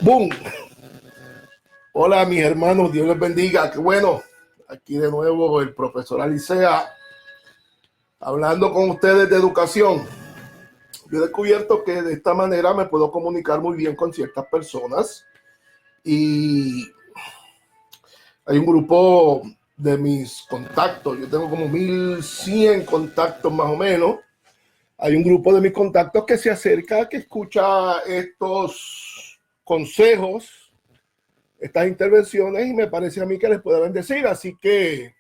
¡Boom! Hola mis hermanos, Dios les bendiga. Qué bueno, aquí de nuevo el profesor Alicea hablando con ustedes de educación. Yo he descubierto que de esta manera me puedo comunicar muy bien con ciertas personas y hay un grupo de mis contactos, yo tengo como 1100 contactos más o menos. Hay un grupo de mis contactos que se acerca, que escucha estos consejos, estas intervenciones, y me parece a mí que les puede bendecir. Así que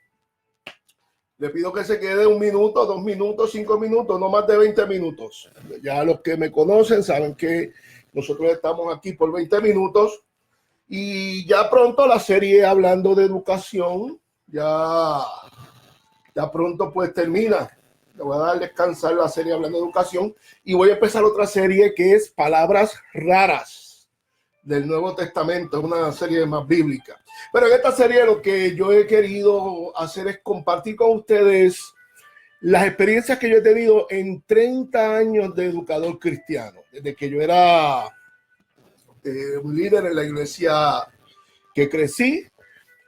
le pido que se quede 1 minuto, 2 minutos, 5 minutos, no más de 20 minutos. Ya los que me conocen saben que nosotros estamos aquí por 20 minutos y ya pronto la serie hablando de educación ya pronto pues termina. Le voy a dar descansar la serie hablando de educación y voy a empezar otra serie que es Palabras Raras del Nuevo Testamento, una serie más bíblica. Pero en esta serie lo que yo he querido hacer es compartir con ustedes las experiencias que yo he tenido en 30 años de educador cristiano, desde que yo era un líder en la iglesia que crecí.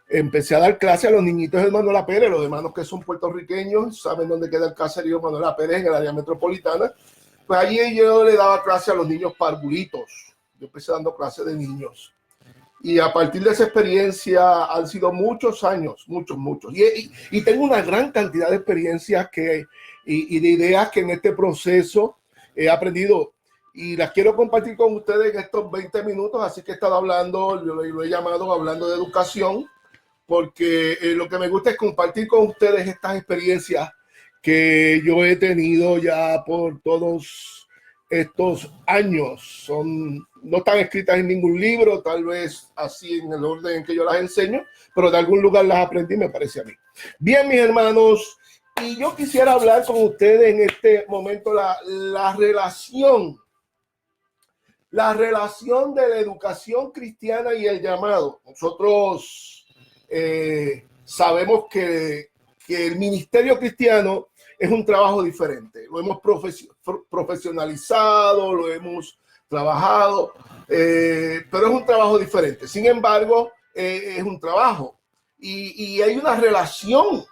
Empecé a dar clase a los niñitos de Manuela Pérez, los hermanos que son puertorriqueños, saben dónde queda el caserío Manuela Pérez en el área metropolitana. Pues allí yo le daba clase a los niños parvulitos. Yo empecé dando clase de niños. Y a partir de esa experiencia han sido muchos años, muchos. Y tengo una gran cantidad de experiencias y de ideas que en este proceso he aprendido. Y las quiero compartir con ustedes en estos 20 minutos. Así que he estado hablando, yo lo he llamado hablando de educación, porque lo que me gusta es compartir con ustedes estas experiencias que yo he tenido ya por todos estos años. No están escritas en ningún libro, tal vez así en el orden en que yo las enseño, pero de algún lugar las aprendí, me parece a mí. Bien, mis hermanos, y yo quisiera hablar con ustedes en este momento la relación de la educación cristiana y el llamado. Nosotros sabemos que el ministerio cristiano es un trabajo diferente. Lo hemos profesionalizado, lo hemos trabajado, pero es un trabajo diferente. Sin embargo, es un trabajo y hay una relación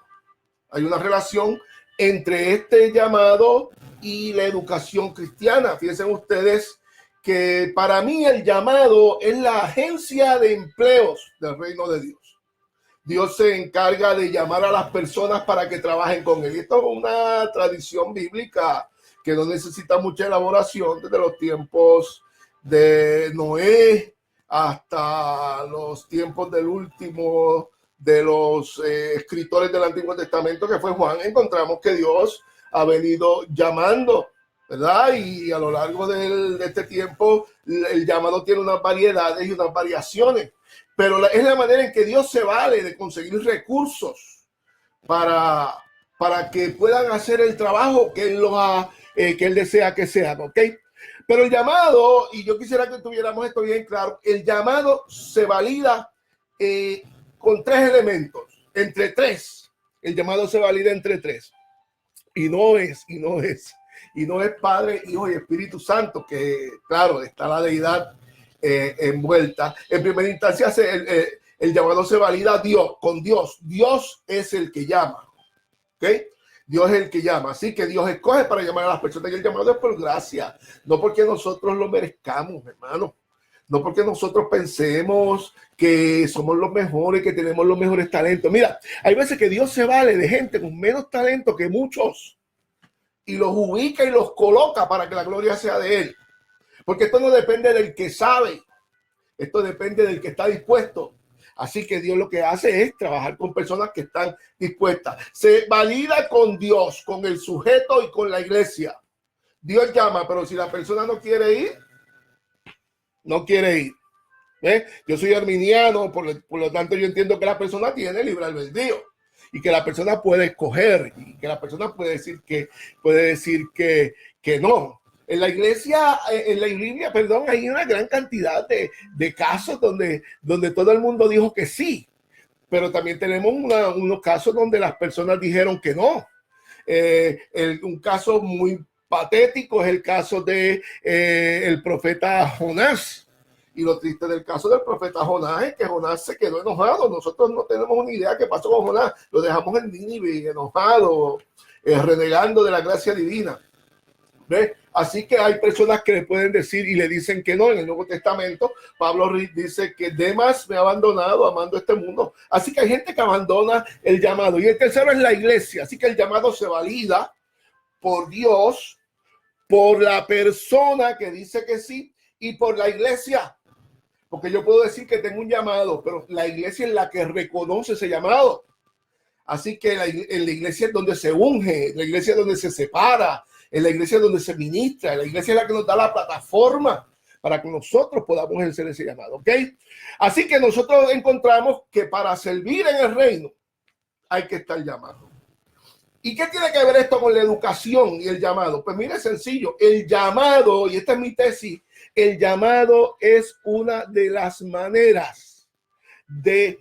entre este llamado y la educación cristiana. Fíjense ustedes que para mí el llamado es la agencia de empleos del reino de Dios. Dios se encarga de llamar a las personas para que trabajen con él. Esto es una tradición bíblica que no necesita mucha elaboración desde los tiempos de Noé hasta los tiempos del último de los escritores del Antiguo Testamento, que fue Juan. Encontramos que Dios ha venido llamando, ¿verdad? Y a lo largo de este tiempo el llamado tiene unas variedades y unas variaciones. Pero es la manera en que Dios se vale de conseguir recursos para que puedan hacer el trabajo que Él desea que sean, ¿ok? Pero el llamado, y yo quisiera que tuviéramos esto bien claro, el llamado se valida con 3 elementos, entre 3. El llamado se valida entre 3. Y no es Padre, Hijo y Espíritu Santo, que claro, está la deidad envuelta. En primera instancia, el llamado se valida con Dios. Dios es el que llama, ¿ok? Dios es el que llama. Así que Dios escoge para llamar a las personas, y el llamado es por gracia, no porque nosotros lo merezcamos, hermano. No porque nosotros pensemos que somos los mejores, que tenemos los mejores talentos. Mira, hay veces que Dios se vale de gente con menos talento que muchos y los ubica y los coloca para que la gloria sea de Él. Porque esto no depende del que sabe, esto depende del que está dispuesto. Así que Dios lo que hace es trabajar con personas que están dispuestas. Se valida con Dios, con el sujeto y con la iglesia. Dios llama, pero si la persona no quiere ir, no quiere ir. Yo soy arminiano, por lo tanto yo entiendo que la persona tiene libre albedrío y que la persona puede escoger y que la persona puede decir que no. En la iglesia, en la Biblia, perdón, hay una gran cantidad de casos donde todo el mundo dijo que sí, pero también tenemos unos casos donde las personas dijeron que no. Un caso muy patético es el caso de el profeta Jonás, Y lo triste del caso del profeta Jonás es que Jonás se quedó enojado. Nosotros no tenemos una idea qué pasó con Jonás. Lo dejamos en Nínive enojado, renegando de la gracia divina. ¿Ves? Así que hay personas que le pueden decir y le dicen que no. En el Nuevo Testamento, Pablo dice que Demas me ha abandonado amando este mundo. Así que hay gente que abandona el llamado. Y el tercero es la iglesia. Así que el llamado se valida por Dios, por la persona que dice que sí y por la iglesia. Porque yo puedo decir que tengo un llamado, pero la iglesia es la que reconoce ese llamado. Así que en la iglesia es donde se unge, en la iglesia es donde se separa, en la iglesia es donde se ministra, en la iglesia es la que nos da la plataforma para que nosotros podamos ejercer ese llamado, ¿ok? Así que nosotros encontramos que para servir en el reino hay que estar llamado. ¿Y qué tiene que ver esto con la educación y el llamado? Pues mire, sencillo, el llamado, y esta es mi tesis, el llamado es una de las maneras de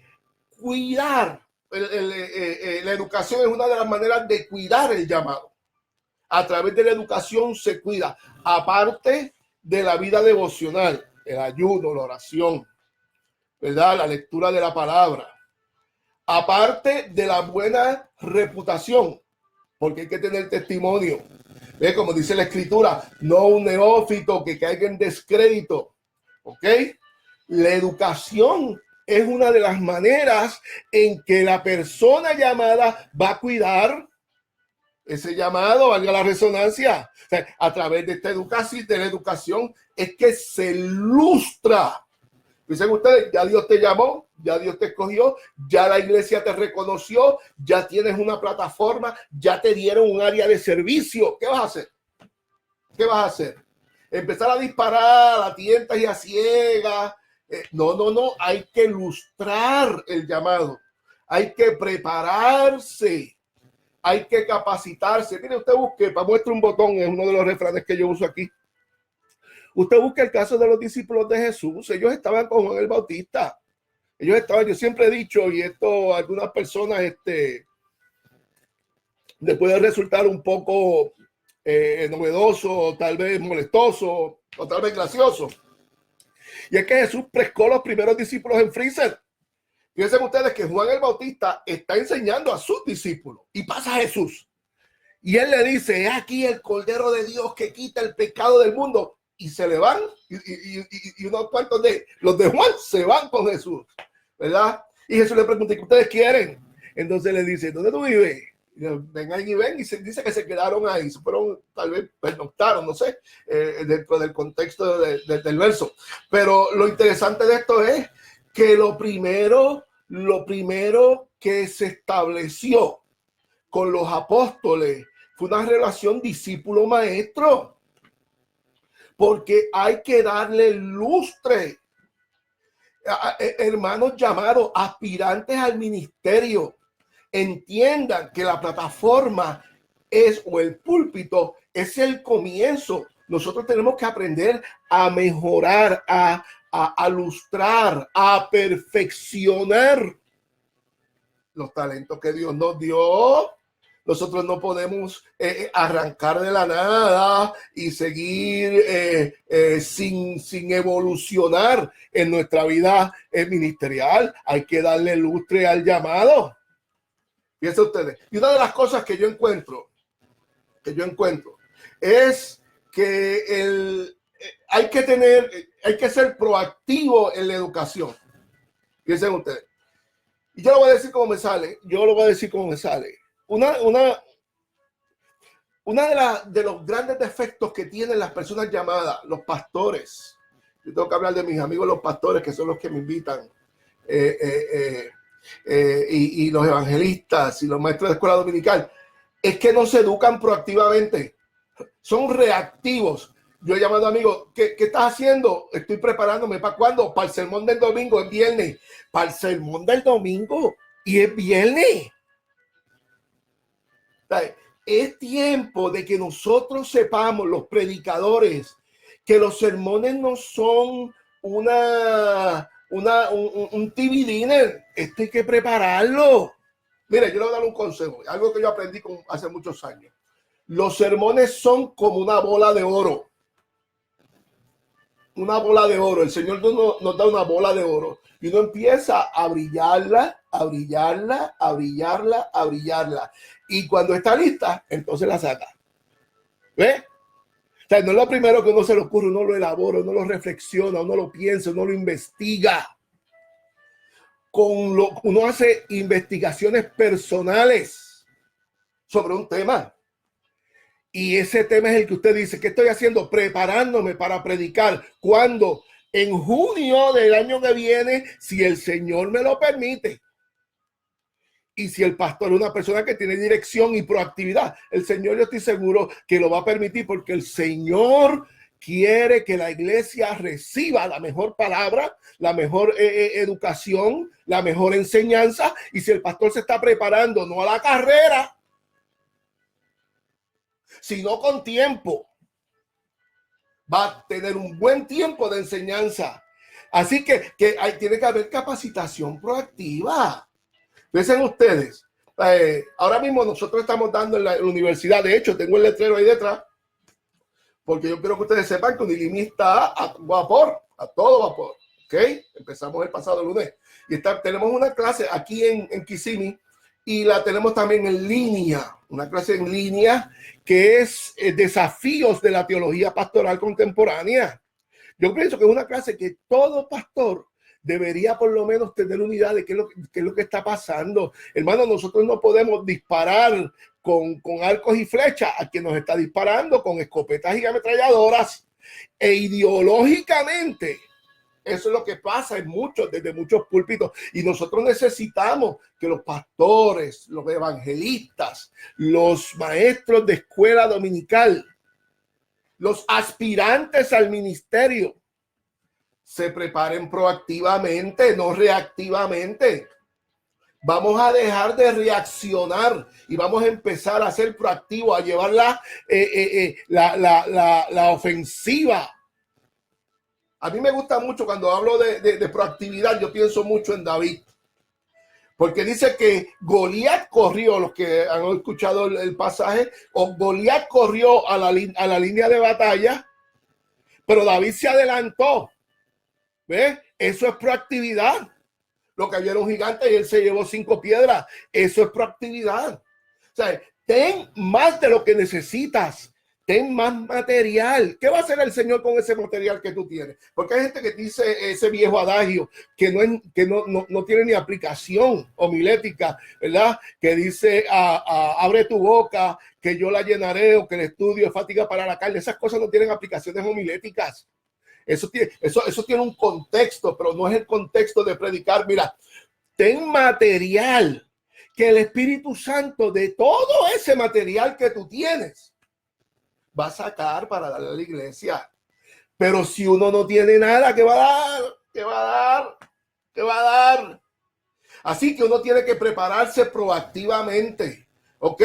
cuidar. La educación es una de las maneras de cuidar el llamado. A través de la educación se cuida, aparte de la vida devocional, el ayuno, la oración, ¿verdad? La lectura de la palabra. Aparte de la buena reputación, porque hay que tener testimonio. ¿Ve? Como dice la escritura, no un neófito que caiga en descrédito. ¿Ok? La educación es una de las maneras en que la persona llamada va a cuidar ese llamado, valga la resonancia. O sea, a través de esta educación, de la educación, es que se ilustra. Dicen ustedes, ya Dios te llamó, ya Dios te escogió, ya la iglesia te reconoció, ya tienes una plataforma, ya te dieron un área de servicio. ¿Qué vas a hacer? ¿Qué vas a hacer? Empezar a disparar a tientas y a ciegas. No, hay que ilustrar el llamado. Hay que prepararse. Hay que capacitarse. Mire, usted busque, para muestra un botón, es uno de los refranes que yo uso aquí. Usted busca el caso de los discípulos de Jesús. Ellos estaban con Juan el Bautista. Ellos estaban, yo siempre he dicho, y esto a algunas personas le puede resultar un poco novedoso, tal vez molestoso, o tal vez gracioso. Y es que Jesús pescó los primeros discípulos en freezer. Fíjense ustedes que Juan el Bautista está enseñando a sus discípulos y pasa a Jesús. Y él le dice, aquí el Cordero de Dios que quita el pecado del mundo. Y se le van, y unos cuantos de los de Juan se van con Jesús, ¿verdad? Y Jesús le pregunta, ¿qué ustedes quieren? Entonces le dice, ¿dónde tú vives? Vengan y ven, y se dice que se quedaron ahí, se fueron, tal vez pernoctaron, no sé, dentro del contexto del verso. Pero lo interesante de esto es que lo primero que se estableció con los apóstoles fue una relación discípulo-maestro. Porque hay que darle lustre. Hermanos llamados, aspirantes al ministerio, entiendan que la plataforma es, o el púlpito, es el comienzo. Nosotros tenemos que aprender a mejorar, a lustrar, a perfeccionar los talentos que Dios nos dio. Nosotros no podemos arrancar de la nada y seguir sin evolucionar en nuestra vida ministerial. Hay que darle lustre al llamado. Fíjense ustedes. Y una de las cosas que yo encuentro es que hay que ser proactivo en la educación. Fíjense ustedes. Y yo lo voy a decir como me sale. Una de los grandes defectos que tienen las personas llamadas, los pastores, yo tengo que hablar de mis amigos los pastores, que son los que me invitan, y los evangelistas y los maestros de escuela dominical, es que no se educan proactivamente, son reactivos. Yo he llamado a amigos, ¿qué estás haciendo? Estoy preparándome. ¿Para cuándo? Para el sermón del domingo, es viernes. Para el sermón del domingo y es viernes. Es tiempo de que nosotros sepamos, los predicadores, que los sermones no son un TV dinner. Esto hay que prepararlo. Mire, yo le voy a dar un consejo, algo que yo aprendí hace muchos años. Los sermones son como una bola de oro. una bola de oro. El Señor nos da una bola de oro y uno empieza a brillarla, a brillarla, a brillarla, a brillarla. Y cuando está lista, entonces la saca. ¿Ves? O sea, no es lo primero que uno se le ocurre, uno lo elabora, uno lo reflexiona, uno lo piensa, uno lo investiga. Uno hace investigaciones personales sobre un tema. Y ese tema es el que usted dice, ¿qué estoy haciendo? Preparándome para predicar. ¿Cuándo? En junio del año que viene, si el Señor me lo permite. Y si el pastor es una persona que tiene dirección y proactividad, el Señor, yo estoy seguro que lo va a permitir, porque el Señor quiere que la iglesia reciba la mejor palabra, la mejor educación, la mejor enseñanza. Y si el pastor se está preparando, no a la carrera, sino con tiempo, va a tener un buen tiempo de enseñanza. Así que tiene que haber capacitación proactiva. Piensen ustedes, ahora mismo nosotros estamos dando en la universidad, de hecho tengo el letrero ahí detrás, porque yo quiero que ustedes sepan que Unilimi está a vapor, a todo vapor, ¿ok? Empezamos el pasado lunes y tenemos una clase aquí en Kissimmee y la tenemos también en línea, una clase en línea que es desafíos de la teología pastoral contemporánea. Yo pienso que es una clase que todo pastor debería por lo menos tener unidad de qué es lo que está pasando. Hermano, nosotros no podemos disparar con arcos y flechas a quien nos está disparando con escopetas y ametralladoras. E ideológicamente, eso es lo que pasa desde muchos púlpitos. Y nosotros necesitamos que los pastores, los evangelistas, los maestros de escuela dominical, los aspirantes al ministerio, se preparen proactivamente, no reactivamente. Vamos a dejar de reaccionar y vamos a empezar a ser proactivos, a llevar la ofensiva. A mí me gusta mucho cuando hablo de proactividad, yo pienso mucho en David. Porque dice que Goliat corrió, los que han escuchado el pasaje, o Goliat corrió a la línea de batalla, pero David se adelantó. ¿Ves? Eso es proactividad. Lo que había era un gigante y él se llevó 5 piedras. Eso es proactividad. O sea, ten más de lo que necesitas. Ten más material. ¿Qué va a hacer el Señor con ese material que tú tienes? Porque hay gente que dice ese viejo adagio que no tiene ni aplicación homilética, ¿verdad? Que dice, abre tu boca, que yo la llenaré, o que el estudio es fatiga para la carne. Esas cosas no tienen aplicaciones homiléticas. Eso tiene un contexto, pero no es el contexto de predicar. Mira, ten material, que el Espíritu Santo de todo ese material que tú tienes va a sacar para darle a la iglesia. Pero si uno no tiene nada, ¿qué va a dar? ¿Qué va a dar? ¿Qué va a dar? Así que uno tiene que prepararse proactivamente, ¿ok?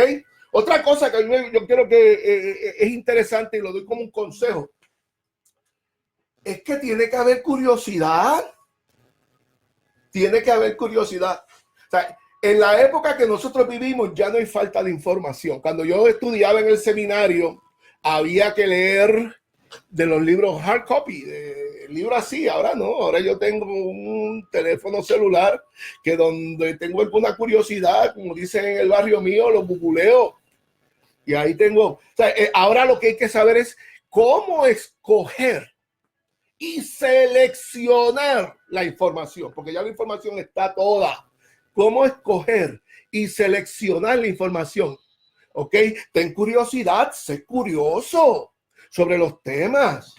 Otra cosa que yo creo que es interesante y lo doy como un consejo, es que tiene que haber curiosidad. Tiene que haber curiosidad. O sea, en la época que nosotros vivimos ya no hay falta de información. Cuando yo estudiaba en el seminario, había que leer de los libros hard copy, de libros así. Ahora no, ahora yo tengo un teléfono celular que donde tengo alguna curiosidad, como dicen en el barrio mío, los googleo. Y ahí tengo, o sea, ahora lo que hay que saber es cómo escoger y seleccionar la información, porque ya la información está toda. ¿Cómo escoger y seleccionar la información? ¿Ok? Ten curiosidad, sé curioso sobre los temas,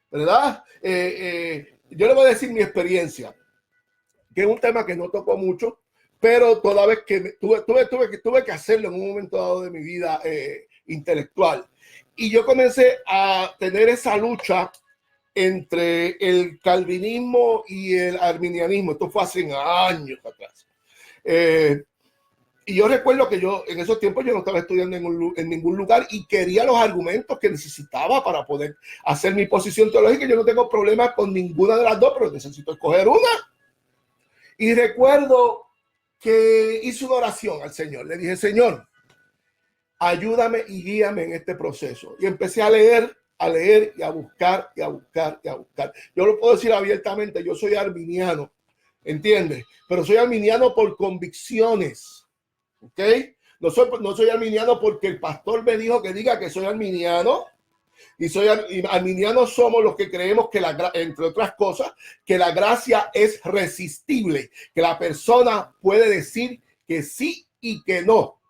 ¿verdad? Yo le voy a decir mi experiencia, que es un tema que no tocó mucho, pero toda vez que tuve que hacerlo en un momento dado de mi vida intelectual. Y yo comencé a tener esa lucha entre el calvinismo y el arminianismo. Esto fue hace años atrás. Y yo recuerdo que yo en esos tiempos yo no estaba estudiando en ningún lugar y quería los argumentos que necesitaba para poder hacer mi posición teológica. Yo no tengo problema con ninguna de las dos, pero necesito escoger una. Y recuerdo que hice una oración al Señor. Le dije, Señor, ayúdame y guíame en este proceso. Y empecé a leer a leer y a buscar y a buscar y a buscar. Yo lo puedo decir abiertamente, yo soy arminiano, ¿entiendes? Pero soy arminiano por convicciones, ¿ok? No soy arminiano porque el pastor me dijo que diga que soy arminiano. Y arminianos somos los que creemos que entre otras cosas, que la gracia es resistible, que la persona puede decir que sí y que no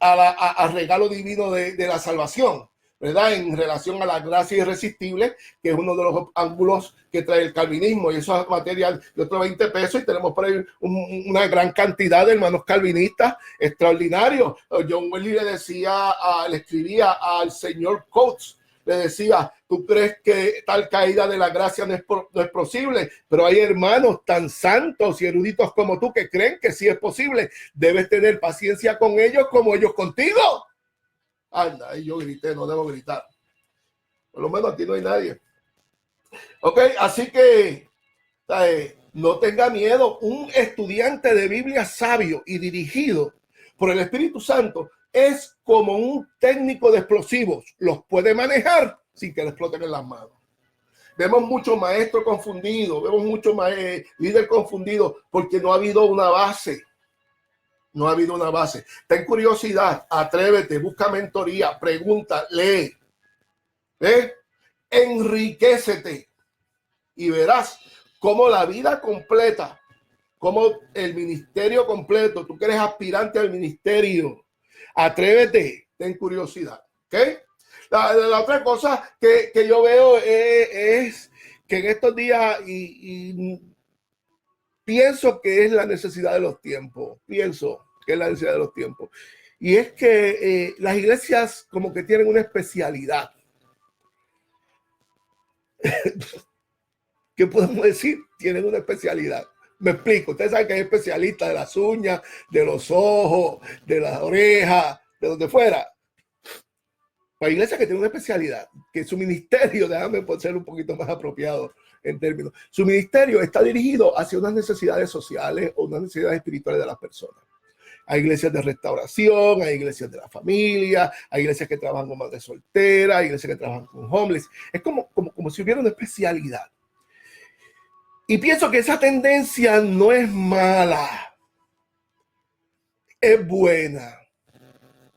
al regalo divino de la salvación, ¿verdad? En relación a la gracia irresistible, que es uno de los ángulos que trae el calvinismo, y eso es material de otros 20 pesos, y tenemos por ahí una gran cantidad de hermanos calvinistas extraordinarios. John Wesley le escribía al señor Coates, le decía, tú crees que tal caída de la gracia no es posible, pero hay hermanos tan santos y eruditos como tú que creen que sí es posible. Debes tener paciencia con ellos como ellos contigo. Anda, y yo grité, no debo gritar. Por lo menos aquí no hay nadie. Ok, así que no tenga miedo. Un estudiante de Biblia sabio y dirigido por el Espíritu Santo es como un técnico de explosivos. Los puede manejar sin que le exploten en las manos. Vemos muchos maestros confundidos, vemos muchos líderes confundidos porque no ha habido una base. No ha habido una base. Ten curiosidad, atrévete, busca mentoría, pregunta, lee. Enriquécete y verás cómo la vida completa, como el ministerio completo, tú que eres aspirante al ministerio, atrévete, ten curiosidad, ¿ok? La otra cosa que yo veo es que en estos días, y pienso que es la necesidad de los tiempos, y es que las iglesias como que tienen una especialidad. ¿Qué podemos decir? Tienen una especialidad. Me explico. Ustedes saben que hay especialistas de las uñas, de los ojos, de las orejas, de donde fuera. Para iglesias que tienen una especialidad, que su ministerio, déjame ser un poquito más apropiado en términos, su ministerio está dirigido hacia unas necesidades sociales o unas necesidades espirituales de las personas. Hay iglesias de restauración, hay iglesias de la familia, hay iglesias que trabajan con madres solteras, hay iglesias que trabajan con homeless. Es como si hubiera una especialidad. Y pienso que esa tendencia no es mala, es buena.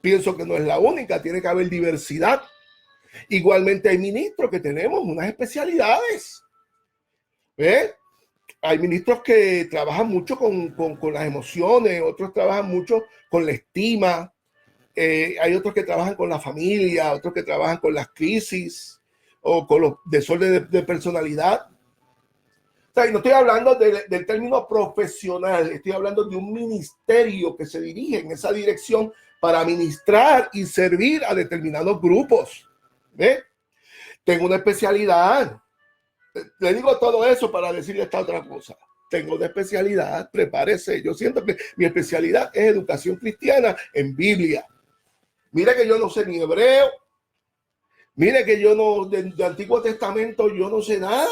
Pienso que no es la única, tiene que haber diversidad. Igualmente hay ministros que tenemos unas especialidades. Hay ministros que trabajan mucho con las emociones, otros trabajan mucho con la estima, hay otros que trabajan con la familia, otros que trabajan con las crisis o con los desórdenes de personalidad. O sea, no estoy hablando del término profesional, estoy hablando de un ministerio que se dirige en esa dirección para ministrar y servir a determinados grupos. Tengo una especialidad. Le digo todo eso para decirle esta otra cosa. Tengo una especialidad, prepárese. Yo siento que mi especialidad es educación cristiana en Biblia. Mire que yo no sé ni hebreo. Mire que yo no, de Antiguo Testamento, yo no sé nada.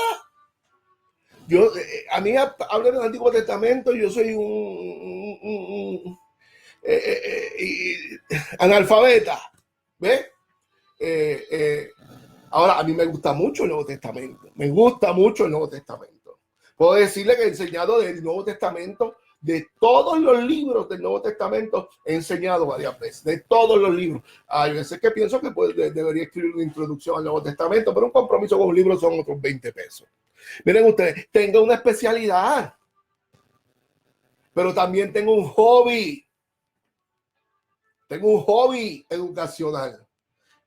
A mí hablan del Antiguo Testamento, yo soy un analfabeta. ¿Ves? Ahora, a mí me gusta mucho el Nuevo Testamento. Me gusta mucho el Nuevo Testamento. Puedo decirle que he enseñado del Nuevo Testamento, de todos los libros del Nuevo Testamento, he enseñado varias veces, de todos los libros. Hay veces que pienso que debería escribir una introducción al Nuevo Testamento, pero un compromiso con un libro son otros 20 pesos. Miren ustedes, tengo una especialidad, pero también tengo un hobby. Tengo un hobby educacional,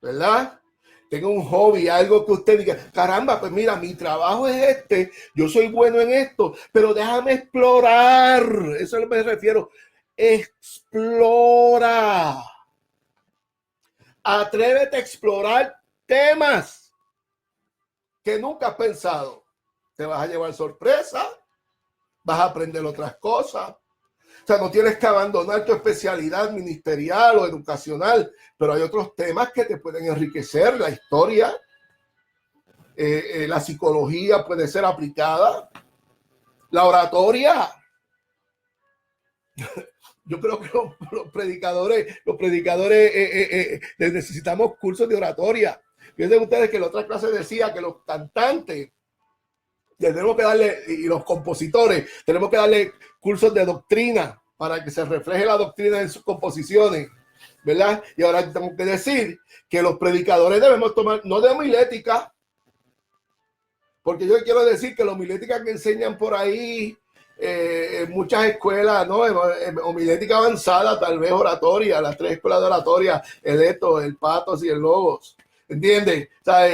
¿verdad? Tengo un hobby, algo que usted diga, caramba, pues mira, mi trabajo es este, yo soy bueno en esto, pero déjame explorar. Eso es a lo que me refiero. Explora. Atrévete a explorar temas que nunca has pensado. Te vas a llevar sorpresa, vas a aprender otras cosas. O sea, no tienes que abandonar tu especialidad ministerial o educacional, pero hay otros temas que te pueden enriquecer. La historia, la psicología puede ser aplicada, la oratoria. Yo creo que los predicadores necesitamos cursos de oratoria. Piensen ustedes que la otra clase decía que los cantantes tenemos que darle, y los compositores, tenemos que darle cursos de doctrina para que se refleje la doctrina en sus composiciones, ¿verdad? Y ahora tengo que decir que los predicadores debemos tomar, no de homilética, porque yo quiero decir que la homilética que enseñan por ahí en muchas escuelas, ¿no? Homilética avanzada, tal vez oratoria, las 3 escuelas de oratoria, el Etos, el Patos y el Logos, ¿entiendes? O sea,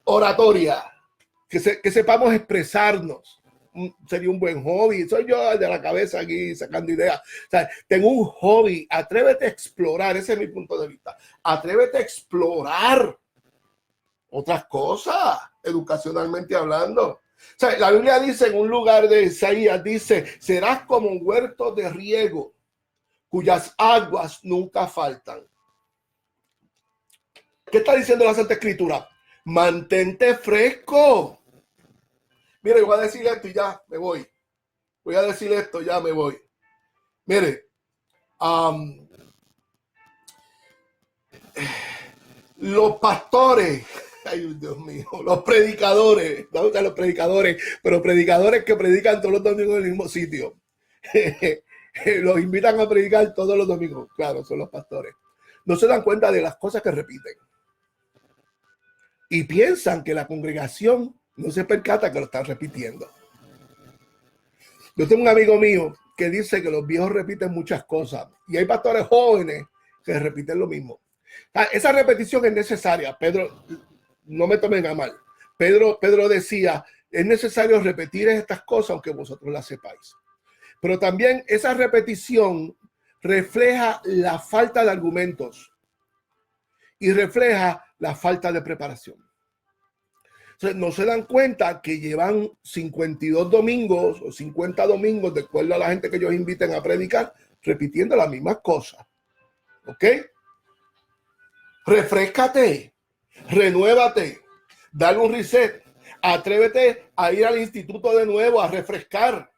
oratoria, que sepamos expresarnos, sería un buen hobby. Soy yo de la cabeza aquí sacando ideas. O sea, tengo un hobby, atrévete a explorar, ese es mi punto de vista. Atrévete a explorar otras cosas, educacionalmente hablando. O sea, la Biblia dice en un lugar de Isaías, dice, serás como un huerto de riego, cuyas aguas nunca faltan. ¿Qué está diciendo la Santa Escritura? Mantente fresco. Mire, voy a decir esto y ya me voy. Voy a decir esto, ya me voy. Mire, los pastores, ay Dios mío, los predicadores, no los predicadores, pero predicadores que predican todos los domingos en el mismo sitio. Los invitan a predicar todos los domingos. Claro, son los pastores. No se dan cuenta de las cosas que repiten. Y piensan que la congregación no se percata que lo están repitiendo. Yo tengo un amigo mío que dice que los viejos repiten muchas cosas y hay pastores jóvenes que repiten lo mismo. Esa repetición es necesaria. Pedro, no me tomen a mal. Pedro decía, es necesario repetir estas cosas aunque vosotros las sepáis. Pero también esa repetición refleja la falta de argumentos y refleja la falta de preparación. Entonces, no se dan cuenta que llevan 52 domingos o 50 domingos, de acuerdo a la gente que ellos inviten a predicar, repitiendo las mismas cosas. ¿Ok? Refréscate, renuévate, dale un reset, atrévete a ir al instituto de nuevo, a refrescar.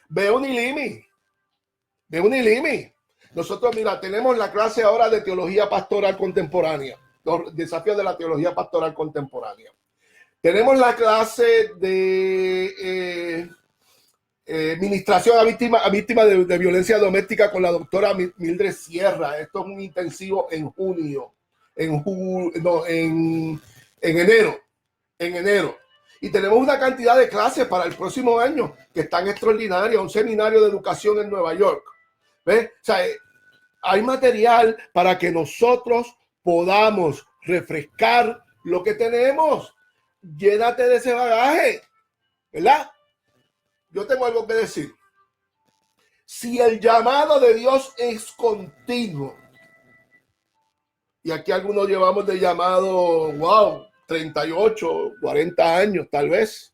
Ve un ILIMI. Nosotros, mira, tenemos la clase ahora de teología pastoral contemporánea, los desafíos de la teología pastoral contemporánea. Tenemos la clase de ministración a víctimas de violencia doméstica con la doctora Mildred Sierra. Esto es un intensivo en junio, en enero. Y tenemos una cantidad de clases para el próximo año que están extraordinarias, un seminario de educación en Nueva York. ¿Ves? O sea, hay material para que nosotros podamos refrescar lo que tenemos. Llénate de ese bagaje, ¿verdad? Yo tengo algo que decir. Si el llamado de Dios es continuo, y aquí algunos llevamos de llamado, 38, 40 años tal vez,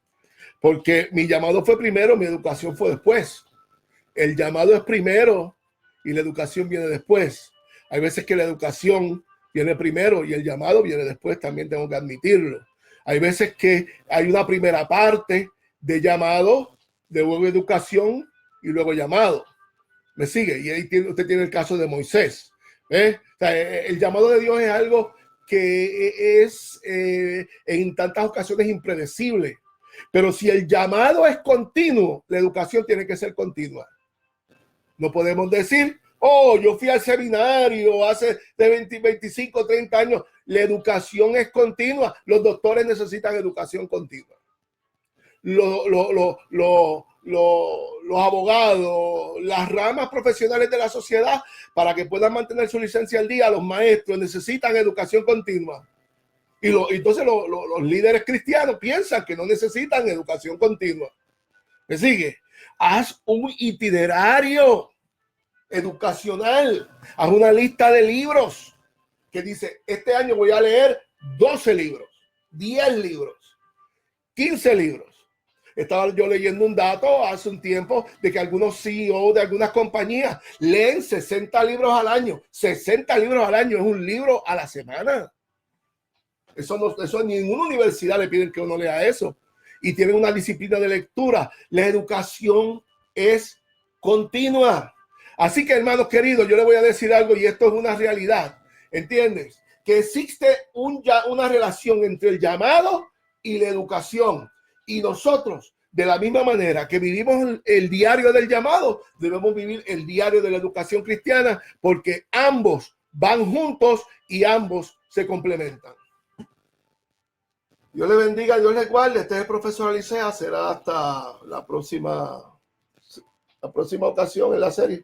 porque mi llamado fue primero, mi educación fue después. El llamado es primero y la educación viene después. Hay veces que la educación viene primero y el llamado viene después, también tengo que admitirlo. Hay veces que hay una primera parte de llamado, de luego educación y luego llamado. ¿Me sigue? Y ahí usted tiene el caso de Moisés. O sea, el llamado de Dios es algo que es en tantas ocasiones impredecible. Pero si el llamado es continuo, la educación tiene que ser continua. No podemos decir, yo fui al seminario hace de 20, 25, 30 años. La educación es continua. Los doctores necesitan educación continua. Los abogados, las ramas profesionales de la sociedad, para que puedan mantener su licencia al día, los maestros necesitan educación continua. Y entonces los líderes cristianos piensan que no necesitan educación continua. ¿Me sigue? Haz un itinerario educacional, haz una lista de libros que dice, este año voy a leer 12 libros, 10 libros, 15 libros. Estaba yo leyendo un dato hace un tiempo de que algunos CEO de algunas compañías leen 60 libros al año. 60 libros al año es un libro a la semana. Eso en ninguna universidad le piden que uno lea eso. Y tienen una disciplina de lectura. La educación es continua. Así que, hermanos queridos, yo les voy a decir algo y esto es una realidad. ¿Entiendes? que existe una relación entre el llamado y la educación. Y nosotros, de la misma manera que vivimos el diario del llamado, debemos vivir el diario de la educación cristiana, porque ambos van juntos y ambos se complementan. Dios le bendiga, Dios le guarde. Este es el profesor Alicea. Será hasta la próxima ocasión en la serie.